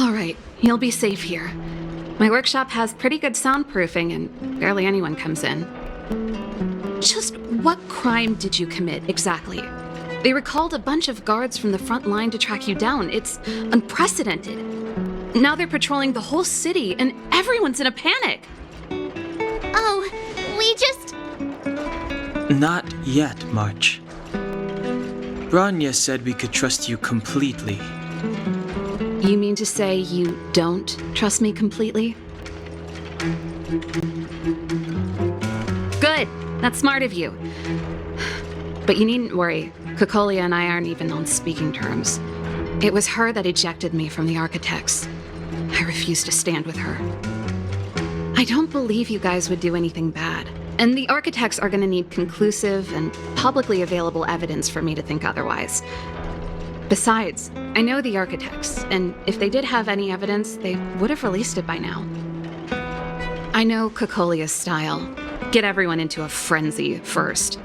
Alright, you'll be safe here. My workshop has pretty good soundproofing and barely anyone comes in. Just what crime did you commit, exactly? They recalled a bunch of guards from the front line to track you down. It's unprecedented. Now they're patrolling the whole city and everyone's in a panic. Oh, we just... Not yet, March. Branya said we could trust you completely. You mean to say you don't trust me completely? Good. That's smart of you. But you needn't worry. Kokolia and I aren't even on speaking terms. It was her that ejected me from the Architects. I refuse to stand with her. I don't believe you guys would do anything bad. And the Architects are going to need conclusive and publicly available evidence for me to think otherwise. Besides, I know the Architects, and if they did have any evidence, they would have released it by now. I know Kokolia's style. Get everyone into a frenzy first.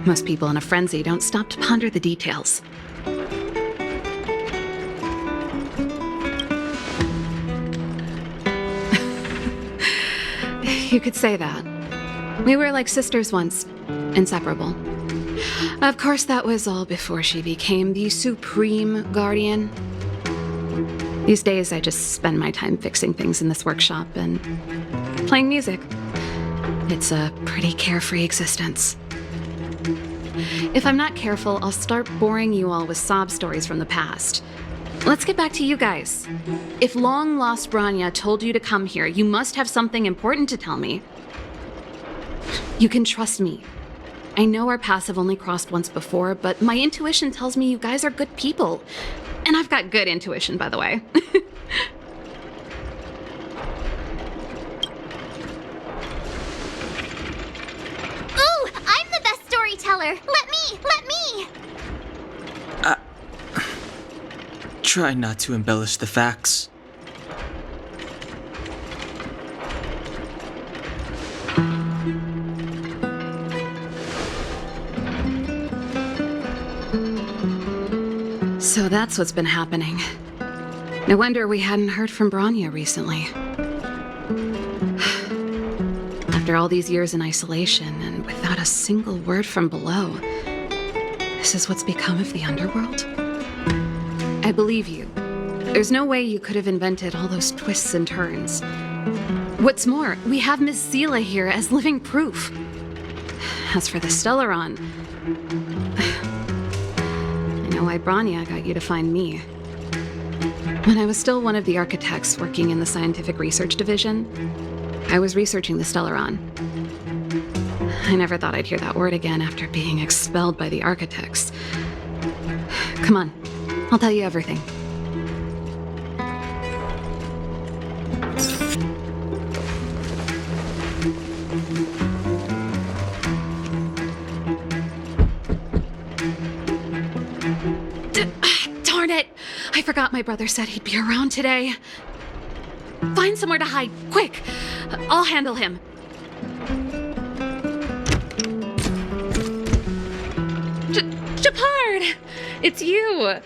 Most people in a frenzy don't stop to ponder the details. You could say that. We were like sisters once, inseparable. Of course, that was all before she became the Supreme Guardian. These days, I just spend my time fixing things in this workshop and playing music. It's a pretty carefree existence. If I'm not careful, I'll start boring you all with sob stories from the past. Let's get back to you guys. If long-lost Branya told you to come here, you must have something important to tell me. You can trust me. I know our paths have only crossed once before, but my intuition tells me you guys are good people. And I've got good intuition, by the way. Ooh, I'm the best storyteller! Let me! Try not to embellish the facts. So that's what's been happening. No wonder we hadn't heard from Branya recently. After all these years in isolation and without a single word from below, this is what's become of the underworld? I believe you. There's no way you could have invented all those twists and turns. What's more, we have Miss Zila here as living proof. As for the Stellaron, I know why Branya got you to find me. When I was still one of the Architects working in the Scientific Research Division, I was researching the Stellaron. I never thought I'd hear that word again after being expelled by the Architects. Come on, I'll tell you everything. Darn it! I forgot my brother said he'd be around today. Find somewhere to hide, quick! I'll handle him. Japard! It's you!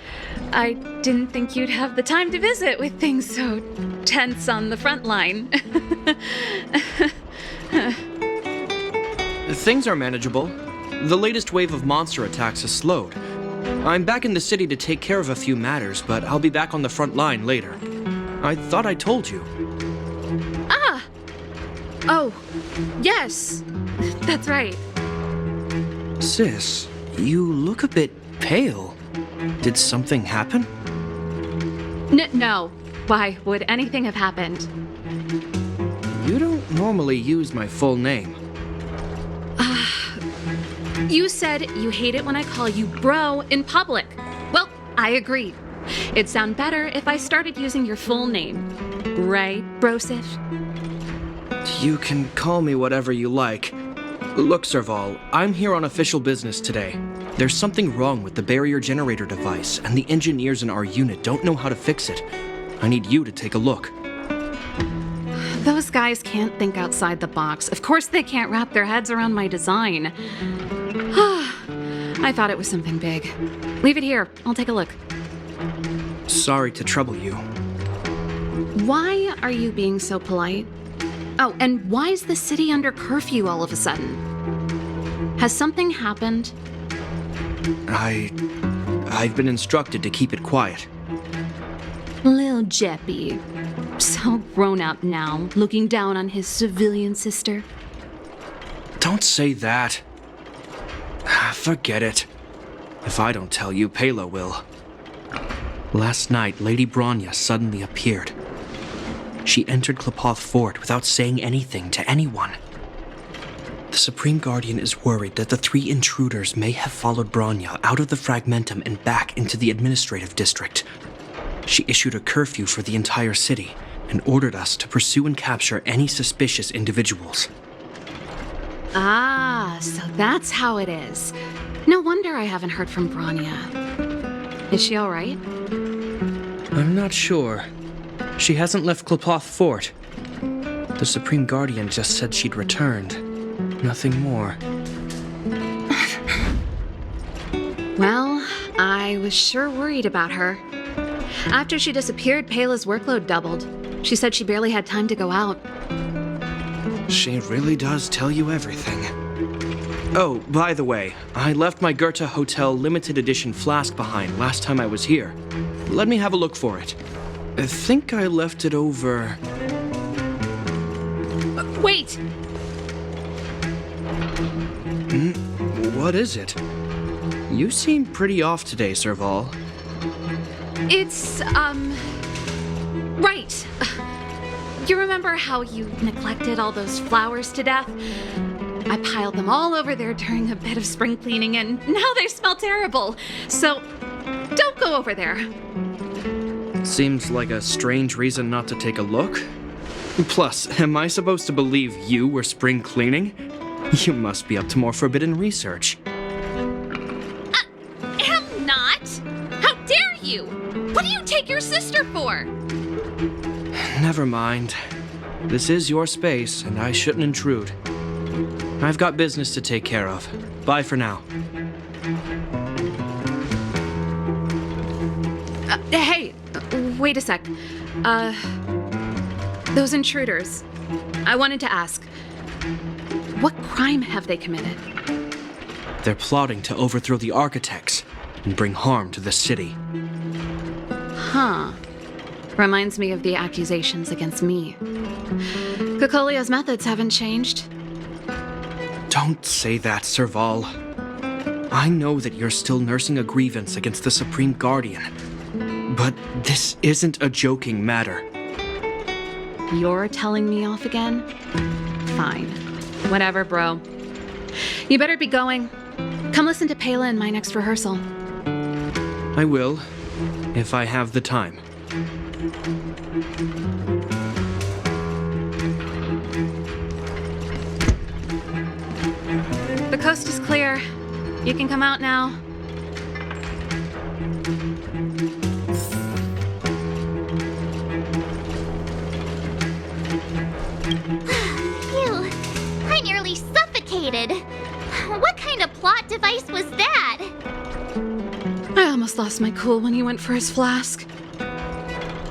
I didn't think you'd have the time to visit with things so tense on the front line. Things are manageable. The latest wave of monster attacks has slowed. I'm back in the city to take care of a few matters, but I'll be back on the front line later. I thought I told you. Ah! Oh, yes. That's right. Sis, you look a bit pale. Did something happen? No. Why would anything have happened? You don't normally use my full name. You said you hate it when I call you bro in public. Well, I agree. It'd sound better if I started using your full name. Right, Brosif? You can call me whatever you like. Look, Serval, I'm here on official business today. There's something wrong with the barrier generator device, and the engineers in our unit don't know how to fix it. I need you to take a look. Those guys can't think outside the box. Of course they can't wrap their heads around my design. I thought it was something big. Leave it here. I'll take a look. Sorry to trouble you. Why are you being so polite? Oh, and why is the city under curfew all of a sudden? Has something happened? I've been instructed to keep it quiet. Lil Jeppy. So grown up now, looking down on his civilian sister. Don't say that. Forget it. If I don't tell you, Pela will. Last night, Lady Bronya suddenly appeared. She entered Klapoth Fort without saying anything to anyone. The Supreme Guardian is worried that the 3 intruders may have followed Bronya out of the Fragmentum and back into the administrative district. She issued a curfew for the entire city and ordered us to pursue and capture any suspicious individuals. Ah, so that's how it is. No wonder I haven't heard from Bronya. Is she all right? I'm not sure. She hasn't left Klapoth Fort. The Supreme Guardian just said she'd returned. Nothing more. Well, I was sure worried about her. After she disappeared, Pela's workload doubled. She said she barely had time to go out. She really does tell you everything. Oh, by the way, I left my Goethe Hotel limited edition flask behind last time I was here. Let me have a look for it. I think I left it over... Wait! What is it? You seem pretty off today, Serval. It's, right. You remember how you neglected all those flowers to death? I piled them all over there during a bit of spring cleaning, and now they smell terrible. So, don't go over there. Seems like a strange reason not to take a look. Plus, am I supposed to believe you were spring cleaning? You must be up to more forbidden research. Am not! How dare you! What do you take your sister for? Never mind. This is your space, and I shouldn't intrude. I've got business to take care of. Bye for now. Hey, wait a sec. Those intruders. I wanted to ask, what crime have they committed? They're plotting to overthrow the architects and bring harm to the city. Huh. Reminds me of the accusations against me. Kokolia's methods haven't changed. Don't say that, Serval. I know that you're still nursing a grievance against the Supreme Guardian, but this isn't a joking matter. You're telling me off again? Fine. Whatever, bro. You better be going. Come listen to Pela in my next rehearsal. I will, if I have the time. The coast is clear. You can come out now. Phew, I nearly suffocated. What kind of plot device was that? I almost lost my cool when he went for his flask.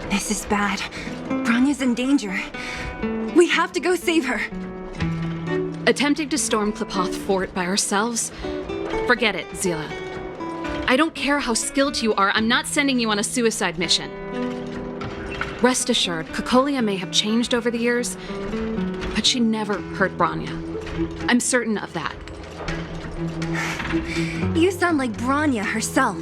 This is bad. Bronya's in danger. We have to go save her. Attempting to storm Klapoth Fort by ourselves? Forget it, Zila. I don't care how skilled you are, I'm not sending you on a suicide mission. Rest assured, Kokolia may have changed over the years, but she never hurt Bronya. I'm certain of that. You sound like Bronya herself.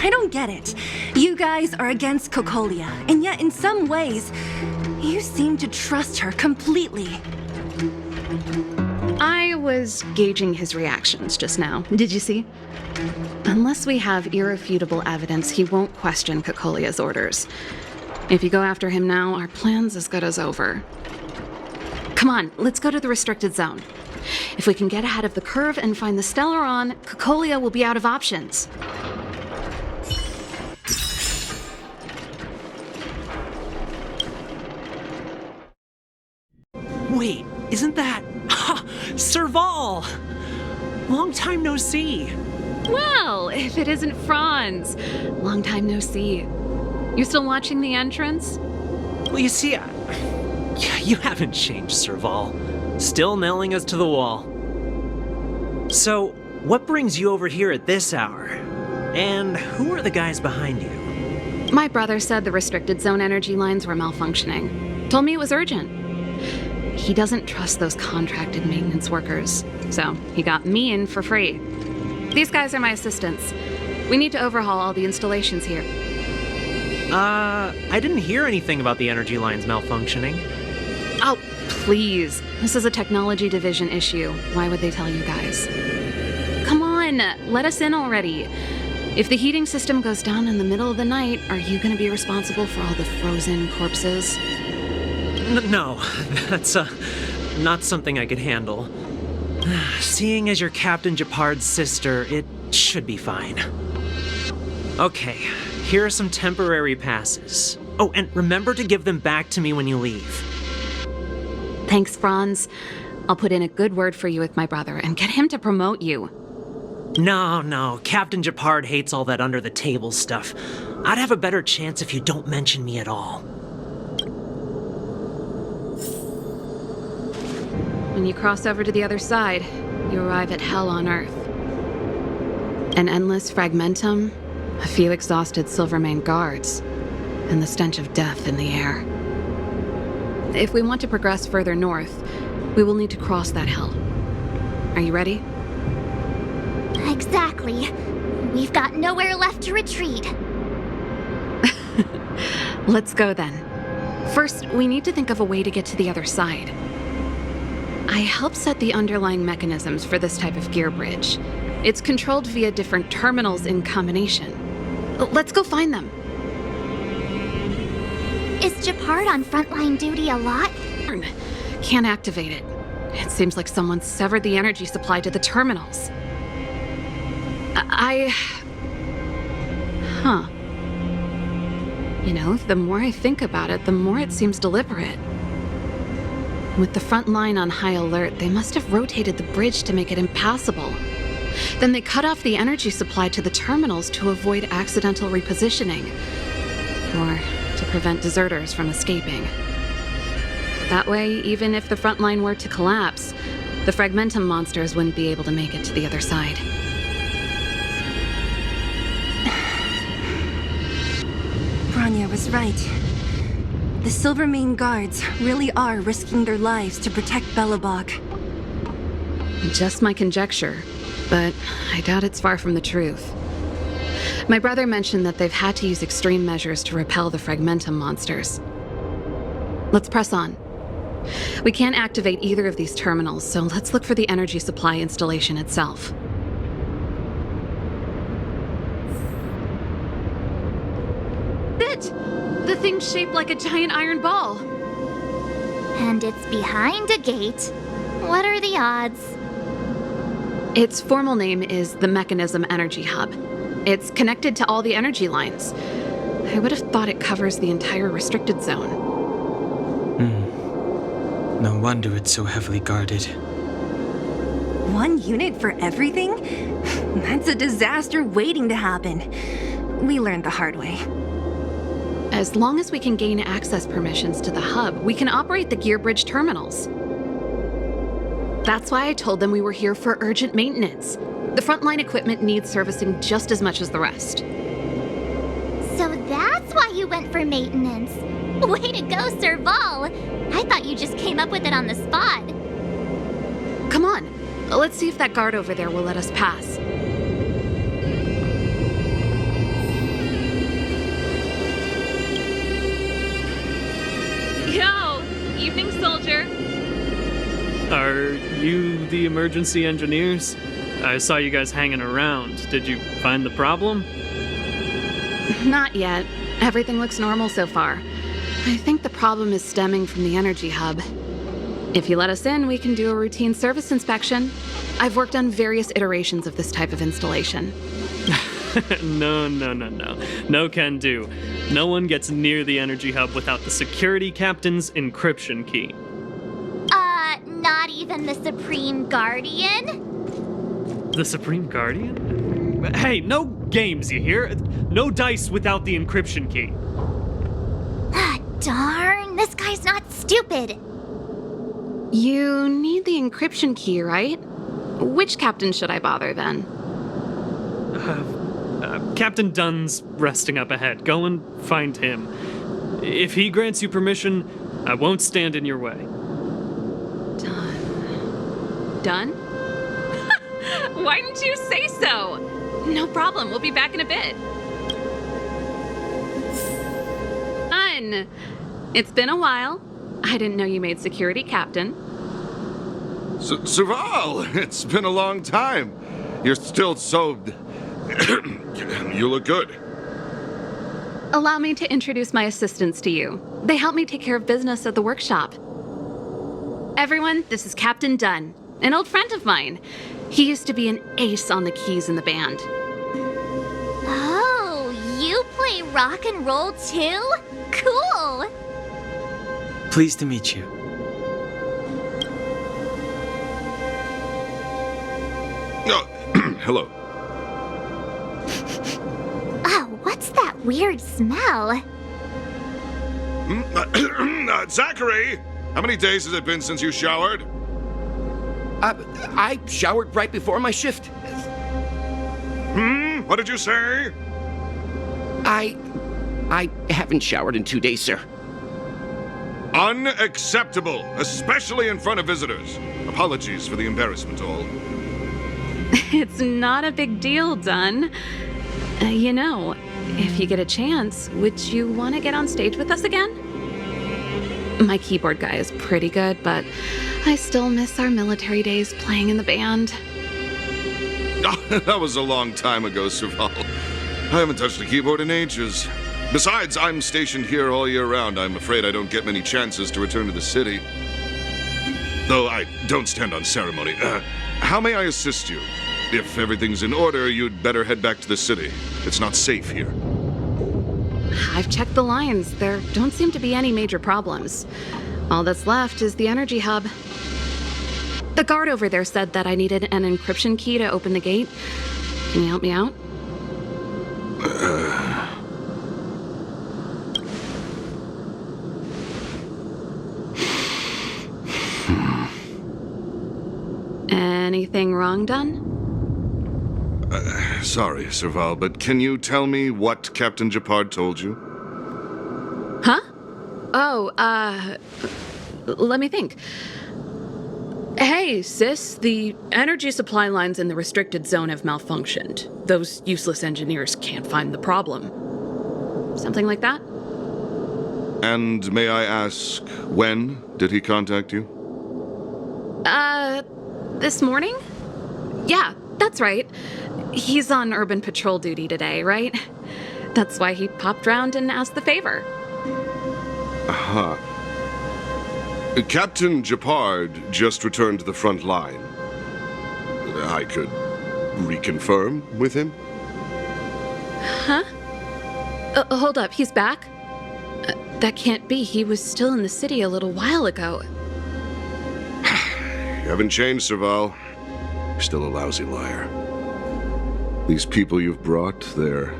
I don't get it. You guys are against Kokolia, and yet in some ways, you seem to trust her completely. I was gauging his reactions just now. Did you see? Unless we have irrefutable evidence, he won't question Kokolia's orders. If you go after him now, our plan's as good as over. Come on, let's go to the restricted zone. If we can get ahead of the curve and find the Stellaron, Kokolia will be out of options. Wait, isn't that... Serval! Long time no see. Well, if it isn't Franz. Long time no see. You still watching the entrance? Well, you see, you haven't changed, Serval. Still nailing us to the wall. So, what brings you over here at this hour? And who are the guys behind you? My brother said the restricted zone energy lines were malfunctioning. Told me it was urgent. He doesn't trust those contracted maintenance workers, so he got me in for free. These guys are my assistants. We need to overhaul all the installations here. I didn't hear anything about the energy lines malfunctioning. Oh, please. This is a technology division issue. Why would they tell you guys? Come on, let us in already. If the heating system goes down in the middle of the night, are you going to be responsible for all the frozen corpses? No, that's not something I could handle. Seeing as you're Captain Japard's sister, it should be fine. Okay, here are some temporary passes. Oh, and remember to give them back to me when you leave. Thanks, Franz. I'll put in a good word for you with my brother and get him to promote you. No, Captain Japard hates all that under-the-table stuff. I'd have a better chance if you don't mention me at all. When you cross over to the other side, you arrive at hell on Earth. An endless fragmentum, a few exhausted Silvermane guards, and the stench of death in the air. If we want to progress further north, we will need to cross that hell. Are you ready? Exactly. We've got nowhere left to retreat. Let's go then. First, we need to think of a way to get to the other side. I helped set the underlying mechanisms for this type of gear bridge. It's controlled via different terminals in combination. Let's go find them. Is Japard on frontline duty a lot? Can't activate it. It seems like someone severed the energy supply to the terminals. Huh. You know, the more I think about it, the more it seems deliberate. With the front line on high alert, they must have rotated the bridge to make it impassable. Then they cut off the energy supply to the terminals to avoid accidental repositioning, or to prevent deserters from escaping. That way, even if the front line were to collapse, the Fragmentum monsters wouldn't be able to make it to the other side. Bronya was right. The Silvermane guards really are risking their lives to protect Belobog. Just my conjecture, but I doubt it's far from the truth. My brother mentioned that they've had to use extreme measures to repel the Fragmentum monsters. Let's press on. We can't activate either of these terminals, so let's look for the energy supply installation itself. The thing's shaped like a giant iron ball. And it's behind a gate. What are the odds? Its formal name is the Mechanism Energy Hub. It's connected to all the energy lines. I would have thought it covers the entire restricted zone. No wonder it's so heavily guarded. One unit for everything? That's a disaster waiting to happen. We learned the hard way. As long as we can gain access permissions to the hub, we can operate the gear bridge terminals. That's why I told them we were here for urgent maintenance. The frontline equipment needs servicing just as much as the rest. So that's why you went for maintenance. Way to go, Serval! I thought you just came up with it on the spot. Come on, let's see if that guard over there will let us pass. Yo! Evening, soldier. Are you the emergency engineers? I saw you guys hanging around. Did you find the problem? Not yet. Everything looks normal so far. I think the problem is stemming from the energy hub. If you let us in, we can do a routine service inspection. I've worked on various iterations of this type of installation. No. No can do. No one gets near the energy hub without the security captain's encryption key. Not even the Supreme Guardian? The Supreme Guardian? Hey, no games, you hear? No dice without the encryption key. Ah, darn, this guy's not stupid. You need the encryption key, right? Which captain should I bother then? Captain Dunn's resting up ahead. Go and find him. If he grants you permission, I won't stand in your way. Done? Why didn't you say so? No problem, we'll be back in a bit. Done! It's been a while. I didn't know you made security captain. Serval, it's been a long time. You're still so... You look good. Allow me to introduce my assistants to you. They help me take care of business at the workshop. Everyone, this is Captain Dunn, an old friend of mine. He used to be an ace on the keys in the band. Oh, you play rock and roll too? Cool! Pleased to meet you. Oh, hello. Oh, what's that weird smell? Zachary! How many days has it been since you showered? I showered right before my shift. What did you say? I haven't showered in 2 days, sir. Unacceptable, especially in front of visitors. Apologies for the embarrassment, all. It's not a big deal, Dunn. You know, if you get a chance, would you want to get on stage with us again? My keyboard guy is pretty good, but I still miss our military days playing in the band. That was a long time ago, Serval. I haven't touched a keyboard in ages. Besides, I'm stationed here all year round. I'm afraid I don't get many chances to return to the city. Though I don't stand on ceremony. How may I assist you? If everything's in order, you'd better head back to the city. It's not safe here. I've checked the lines. There don't seem to be any major problems. All that's left is the energy hub. The guard over there said that I needed an encryption key to open the gate. Can you help me out? Anything wrong, Dunn? Sorry, Serval, but can you tell me what Captain Japard told you? Huh? Oh, let me think. Hey, sis, the energy supply lines in the restricted zone have malfunctioned. Those useless engineers can't find the problem. Something like that? And may I ask, when did he contact you? This morning? Yeah, that's right. He's on urban patrol duty today, right? That's why he popped round and asked the favor. Aha. Captain Japard just returned to the front line. I could reconfirm with him? Huh? Hold up, he's back? That can't be. He was still in the city a little while ago. You haven't changed, Serval. You're still a lousy liar. These people you've brought, they're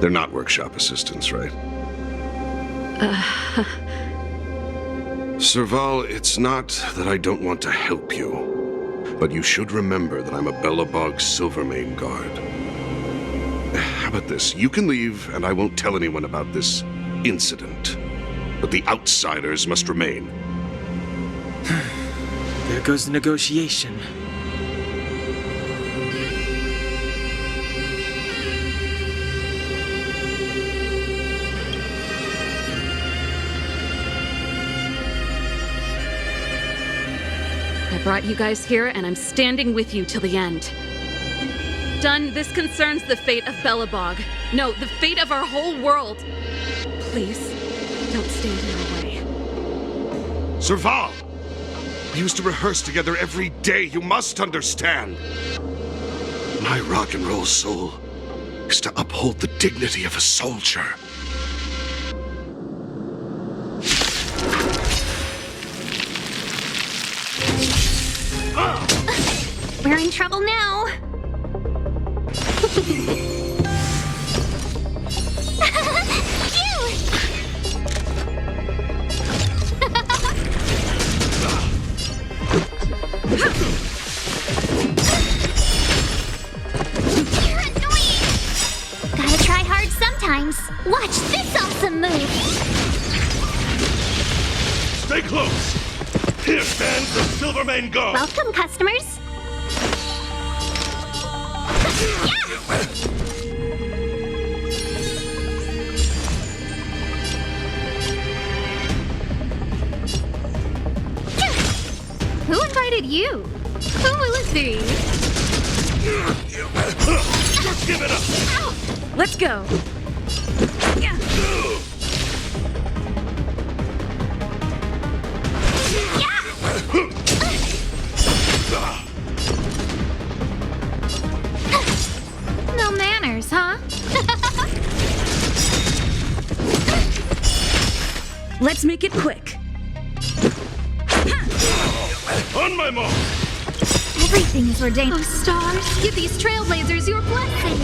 not workshop assistants, right? Serval, it's not that I don't want to help you, but you should remember that I'm a Belobog Silvermane guard. How about this? You can leave, and I won't tell anyone about this incident. But the outsiders must remain. There goes the negotiation. I brought you guys here, and I'm standing with you till the end. Dunn, this concerns the fate of Belobog. No, the fate of our whole world. Please, don't stand in our way. Serval! We used to rehearse together every day, you must understand. My rock and roll soul is to uphold the dignity of a soldier. We're in trouble now. awesome move? Stay close! Here stands the Silvermane Guard! Welcome, customers. Who invited you? Who will it be? Just give it up! Let's go. No manners, huh? Let's make it quick. On my mark! Everything is ordained. Oh, stars, give these trailblazers your blessing.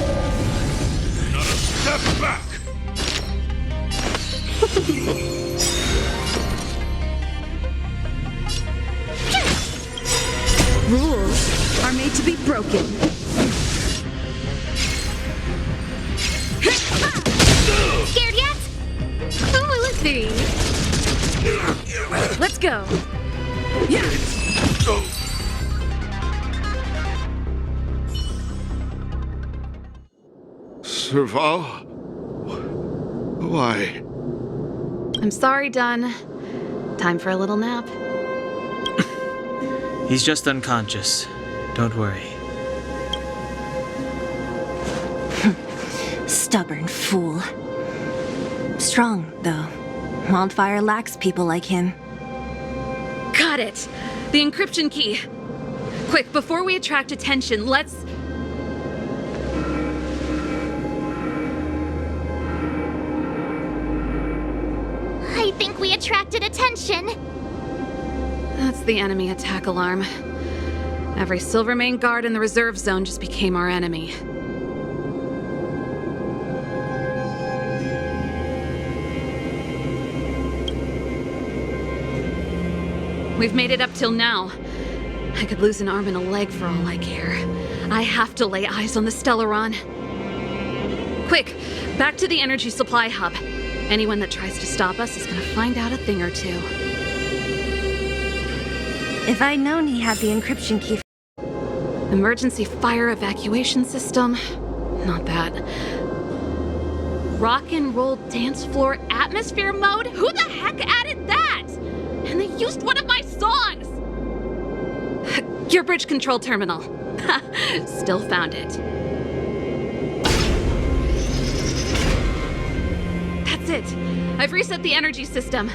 Not a step back! Rules are made to be broken. Scared yet? Who will it be? Let's go. Serval? Why? I'm sorry, Dunn. Time for a little nap. He's just unconscious. Don't worry. Stubborn fool. Strong, though. Wildfire lacks people like him. Got it! The encryption key. Quick, before we attract attention, let's... I think we attracted attention. That's the enemy attack alarm. Every Silvermane guard in the reserve zone just became our enemy. We've made it up till now. I could lose an arm and a leg for all I care. I have to lay eyes on the Stellaron. Quick, back to the energy supply hub. Anyone that tries to stop us is gonna find out a thing or two. If I'd known he had the encryption key. Emergency fire evacuation system? Not that. Rock and roll dance floor atmosphere mode? Who the heck added that? And they used one of my songs! Gear bridge control terminal. Still found it. That's it. I've reset the energy system.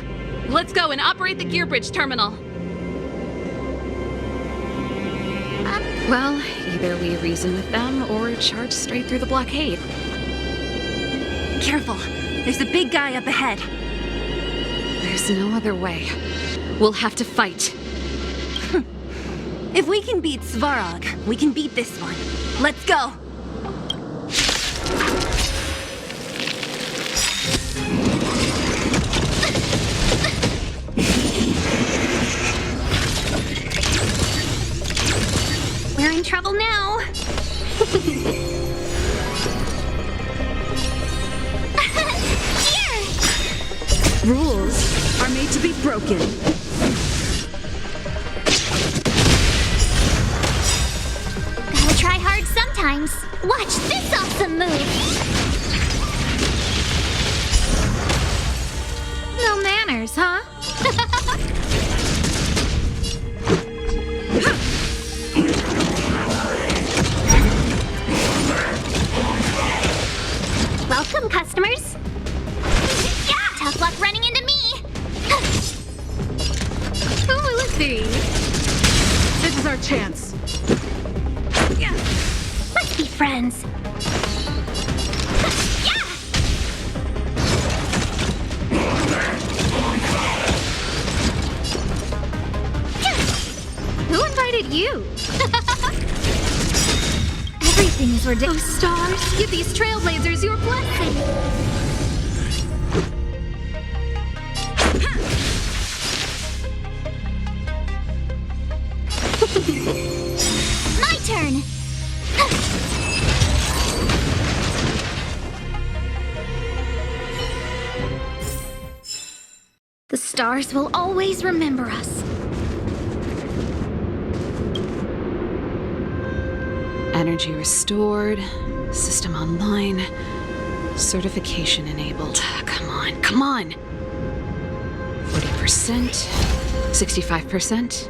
Let's go and operate the gear bridge terminal. Well, either we reason with them or charge straight through the blockade. Careful. There's a big guy up ahead. There's no other way. We'll have to fight. If we can beat Svarog, we can beat this one. Let's go! We're in trouble now. Here! Rules are made to be broken. Gotta try hard sometimes. Watch this awesome move. No manners, huh? Welcome, customers. Yeah! Tough luck running into me. Who will it be? This is our chance. Let's be friends. Yeah! Who invited you? Everything is ordained. Oh, stars, give these trailblazers your blessing. My turn. The stars will always remember us. Energy restored. System online. Certification enabled. Come on, come on! 40%. 65%.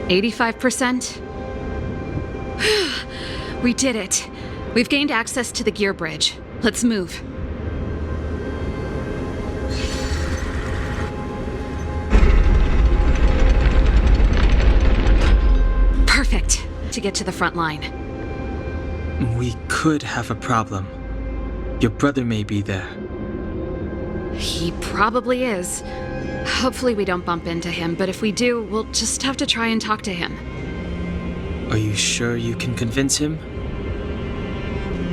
85%. We did it. We've gained access to the gear bridge. Let's move. Perfect. To get to the front line. We could have a problem. Your brother may be there. He probably is. Hopefully we don't bump into him, but if we do, we'll just have to try and talk to him. Are you sure you can convince him?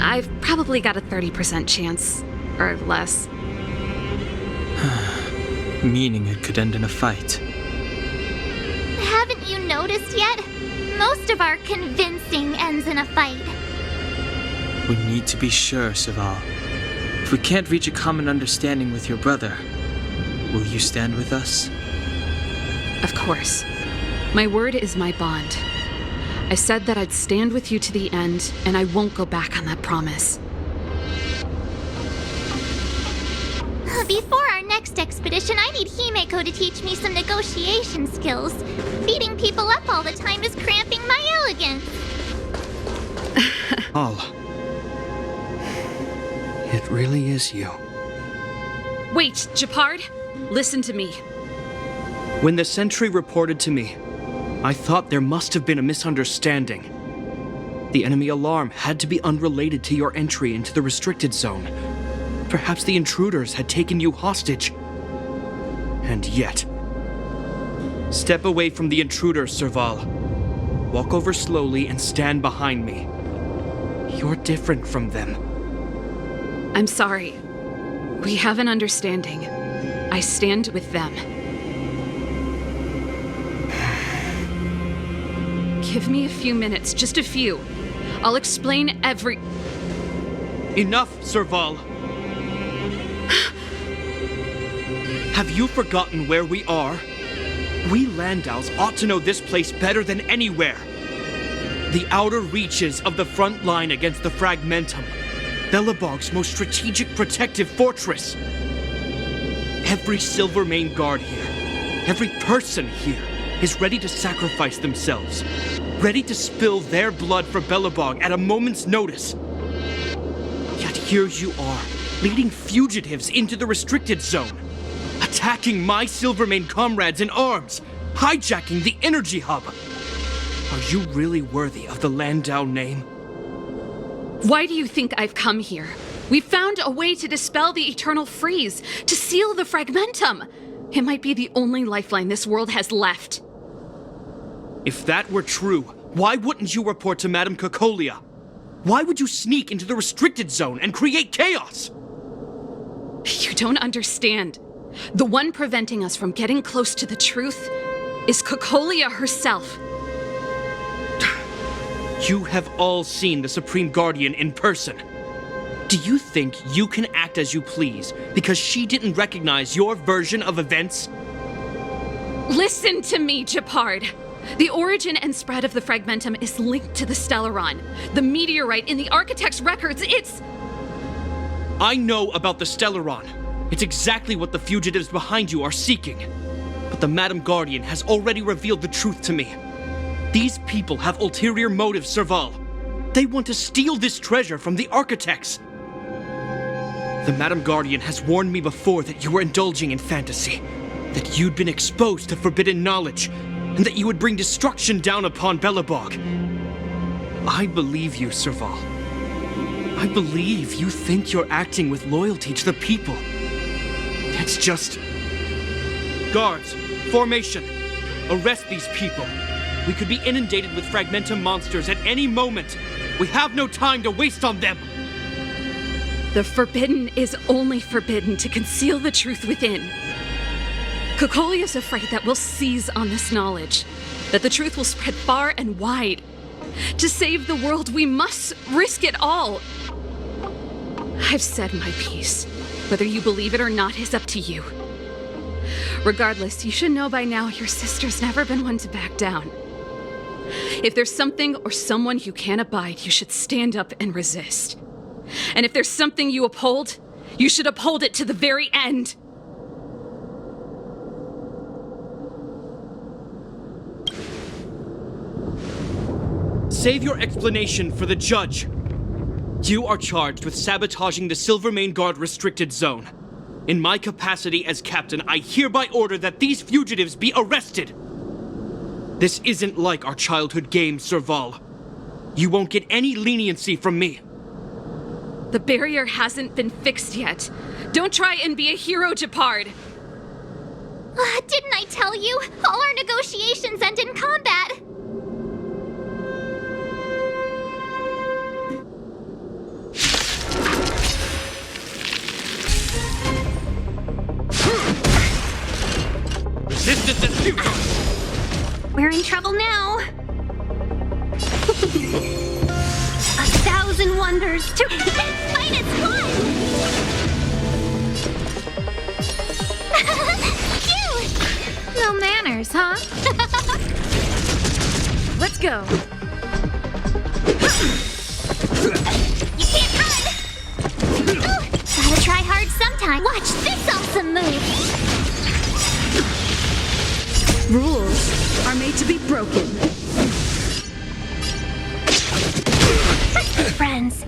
I've probably got a 30% chance, or less. Meaning it could end in a fight. Haven't you noticed yet? Most of our convincing ends in a fight. We need to be sure, Serval. If we can't reach a common understanding with your brother, will you stand with us? Of course. My word is my bond. I said that I'd stand with you to the end, and I won't go back on that promise. Before our next expedition, I need Himeko to teach me some negotiation skills. Beating people up all the time is cramping my elegance. It really is you. Wait, Japard! Listen to me. When the sentry reported to me, I thought there must have been a misunderstanding. The enemy alarm had to be unrelated to your entry into the restricted zone. Perhaps the intruders had taken you hostage. And yet... Step away from the intruders, Serval. Walk over slowly and stand behind me. You're different from them. I'm sorry. We have an understanding. I stand with them. Give me a few minutes, just a few. I'll explain every... Enough, Serval! Have you forgotten where we are? We Landaus ought to know this place better than anywhere. The outer reaches of the front line against the Fragmentum. Belobog's most strategic protective fortress. Every Silvermane guard here, every person here, is ready to sacrifice themselves. Ready to spill their blood for Belobog at a moment's notice. Yet here you are, leading fugitives into the restricted zone. Attacking my Silvermane comrades in arms, hijacking the energy hub. Are you really worthy of the Landau name? Why do you think I've come here? We found a way to dispel the eternal freeze, to seal the Fragmentum. It might be the only lifeline this world has left. If that were true, why wouldn't you report to Madame Cocolia? Why would you sneak into the restricted zone and create chaos? You don't understand. The one preventing us from getting close to the truth is Cocolia herself. You have all seen the Supreme Guardian in person. Do you think you can act as you please because she didn't recognize your version of events? Listen to me, Japard. The origin and spread of the Fragmentum is linked to the Stellaron. The meteorite in the Architect's records, it's... I know about the Stellaron. It's exactly what the fugitives behind you are seeking. But the Madam Guardian has already revealed the truth to me. These people have ulterior motives, Serval. They want to steal this treasure from the Architects. The Madam Guardian has warned me before that you were indulging in fantasy, that you'd been exposed to forbidden knowledge, and that you would bring destruction down upon Belobog. I believe you, Serval. I believe you think you're acting with loyalty to the people. It's just... Guards, formation, arrest these people. We could be inundated with Fragmentum monsters at any moment. We have no time to waste on them. The forbidden is only forbidden to conceal the truth within. Cocolia's afraid that we'll seize on this knowledge, that the truth will spread far and wide. To save the world, we must risk it all. I've said my piece. Whether you believe it or not is up to you. Regardless, you should know by now your sister's never been one to back down. If there's something or someone you can't abide, you should stand up and resist. And if there's something you uphold, you should uphold it to the very end. Save your explanation for the judge. You are charged with sabotaging the Silvermane Guard restricted zone. In my capacity as captain, I hereby order that these fugitives be arrested. This isn't like our childhood game, Serval. You won't get any leniency from me. The barrier hasn't been fixed yet. Don't try and be a hero, Japard. Didn't I tell you? All our negotiations end in combat. Resistance is futile! We're in trouble now. 1,000 wonders to minus one. Cute. No manners, huh? Let's go. You can't run. Gotta try hard sometime. Watch this awesome move. Rules are made to be broken. Friends.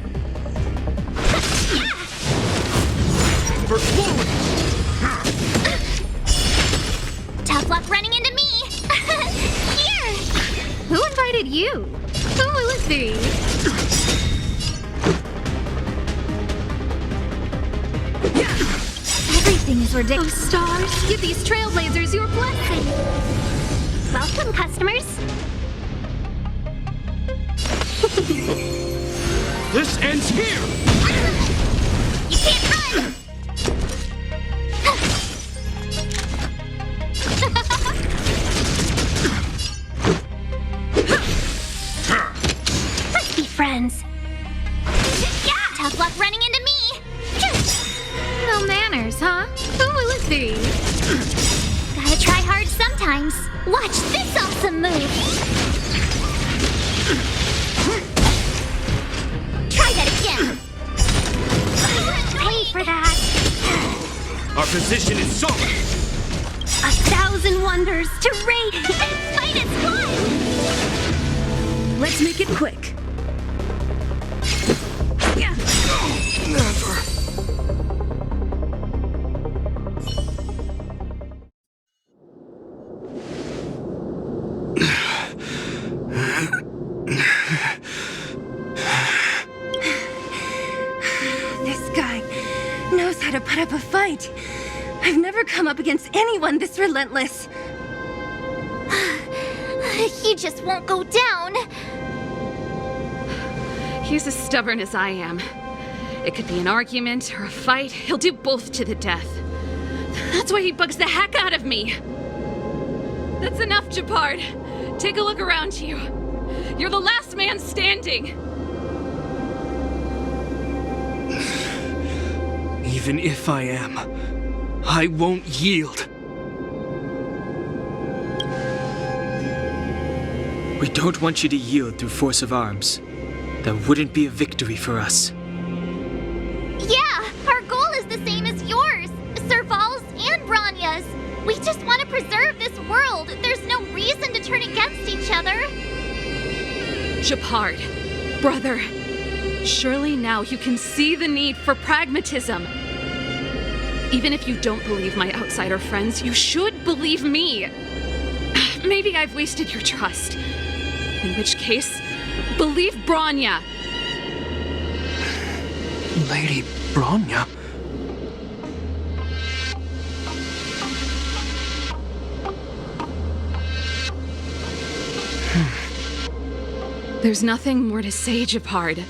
First forward! Tough luck running into me. Here. Who invited you? Who was these? Everything is ridiculous. Oh, stars, give these Trailblazers your blessing. Welcome, customers. This ends here! You can't run! Let's be friends. Tough luck running into me. No manners, huh? Who was these? Gotta try hard sometimes. Watch this awesome move. Try that again. Pay for that. Our position is solid! 1,000 wonders to raid minus one. Let's make it quick. Never. This guy knows how to put up a fight. I've never come up against anyone this relentless. He just won't go down. He's as stubborn as I am. It could be an argument or a fight. He'll do both to the death. That's why he bugs the heck out of me. That's enough, Japard. Take a look around you. You're the last man standing. Even if I am, I won't yield. We don't want you to yield through force of arms. That wouldn't be a victory for us. Yeah, our goal is the same as yours, Serval's and Branya's. We just want to preserve this world. There's no reason to turn against each other. Japard, brother, surely now you can see the need for pragmatism. Even if you don't believe my outsider friends, you should believe me. Maybe I've wasted your trust. In which case, believe Branya. Lady Branya? There's nothing more to say, Japard.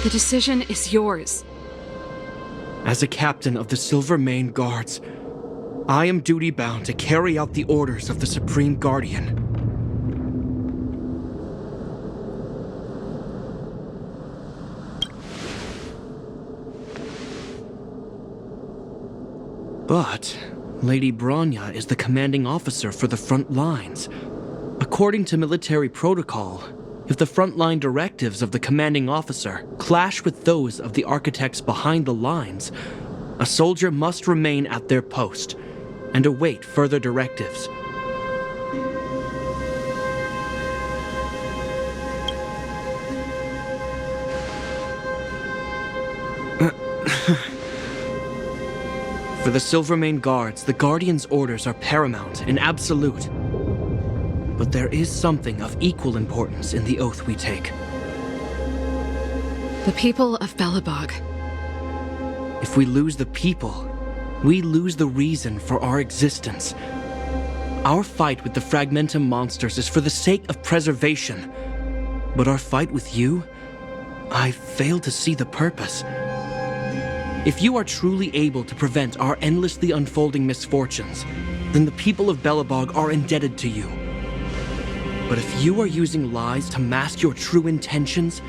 The decision is yours. As a captain of the Silvermane Guards, I am duty-bound to carry out the orders of the Supreme Guardian. But Lady Bronya is the commanding officer for the front lines. According to military protocol, if the frontline directives of the commanding officer clash with those of the architects behind the lines, a soldier must remain at their post and await further directives. For the Silvermane Guards, the Guardian's orders are paramount and absolute. But there is something of equal importance in the oath we take. The people of Belobog. If we lose the people, we lose the reason for our existence. Our fight with the Fragmentum monsters is for the sake of preservation. But our fight with you, I fail to see the purpose. If you are truly able to prevent our endlessly unfolding misfortunes, then the people of Belobog are indebted to you. But if you are using lies to mask your true intentions,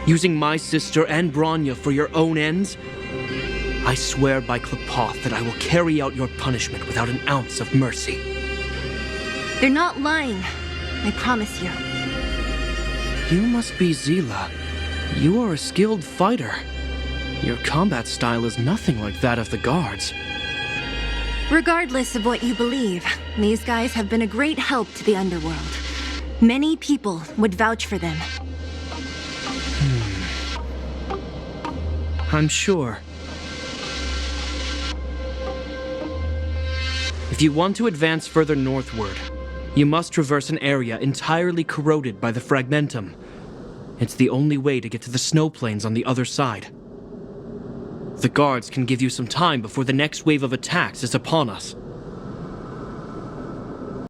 using my sister and Bronya for your own ends, I swear by Klapoth that I will carry out your punishment without an ounce of mercy. They're not lying. I promise you. You must be Zila. You are a skilled fighter. Your combat style is nothing like that of the guards. Regardless of what you believe, these guys have been a great help to the underworld. Many people would vouch for them. I'm sure. If you want to advance further northward, you must traverse an area entirely corroded by the Fragmentum. It's the only way to get to the snow plains on the other side. The guards can give you some time before the next wave of attacks is upon us.